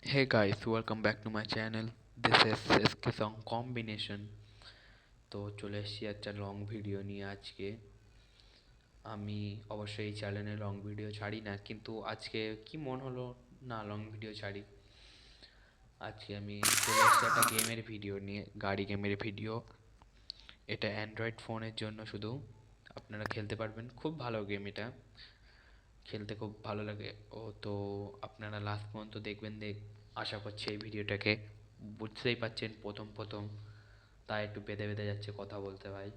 Hey guys, welcome back to my channel. This is SK Song Combination. তো চলে এসেছি একটা লং ভিডিও নিয়ে আজকে। আমি অবশ্যই এই চ্যানেলে লং ভিডিও ছাড়ি না, কিন্তু আজকে কি মন হলো না লং ভিডিও ছাড়ি। আজকে আমি চলে এসেছি একটা গেমের ভিডিও নিয়ে, গাড়ি গেমের ভিডিও। এটা অ্যান্ড্রয়েড ফোনের জন্য শুধু, আপনারা খেলতে পারবেন। খুব ভালো গেম এটা, খেলতে খুব ভালো লাগে। তো আপনারা লাস্ট পর্যন্ত দেখবেন। আশা করছি এই ভিডিওটাকে। বুঝতেই পারছেন প্রথম প্রথম, তাই একটু বেঁধে বেঁধে যাচ্ছে কথা বলতে ভাই।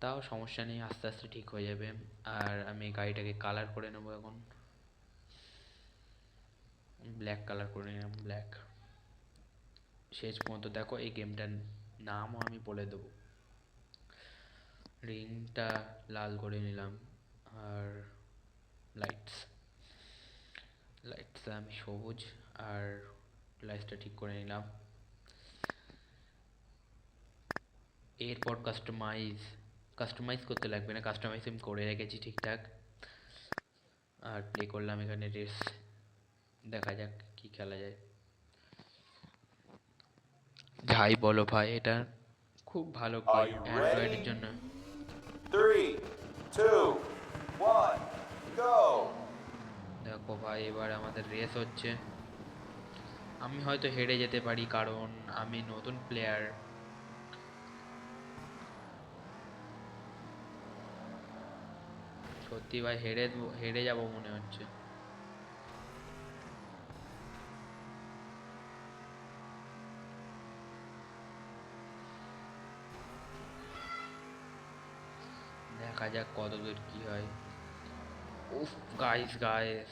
তাও সমস্যা নেই, আস্তে আস্তে ঠিক হয়ে যাবে। আর আমি গাড়িটাকে কালার করে নেবো এখন। ব্ল্যাক কালার করে নিলাম, ব্ল্যাক। শেষ পর্যন্ত দেখো, এই গেমটার নামও আমি বলে দেবো। রিংটা লাল করে নিলাম, আর লাইটস লাইটস আমি সবুজ, আর লাইটসটা ঠিক করে নিলাম। এরপর কাস্টমাইজ করতে লাগবে না, কাস্টমাইজ আমি করে রেখেছি ঠিকঠাক। আর প্লে করলাম এখানে রেস, দেখা যাক কি খেলা যায়। যাই বলো ভাই, এটা খুব ভালো Are গেম you অ্যান্ড্রয়েডের ready? জন্য। 3, 2, 1, go! দেখো ভাই, এবার আমাদের রেস হচ্ছে। আমি হয়তো হেরে যেতে পারি, কারণ আমি নতুন প্লেয়ার। সত্যি ভাই, হেরে যাব মনে হচ্ছে। দেখা যাক কতদূর কি হয়। উফ, গাইস গাইস,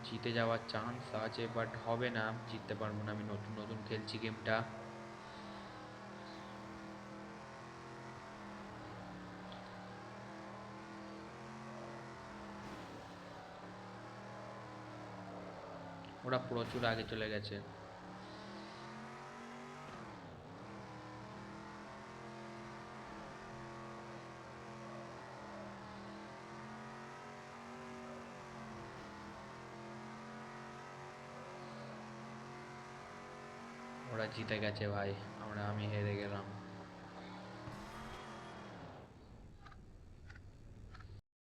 জিতে যাওয়ার চান্স আছে, বাট হবে না, জিততে পারবো না। আমি নতুন নতুন খেলছি গেমটা। ওরা প্রচুর আগে চলে গেছে। ওরা জিতে গেছে ভাই, আমি হেরে গেলাম।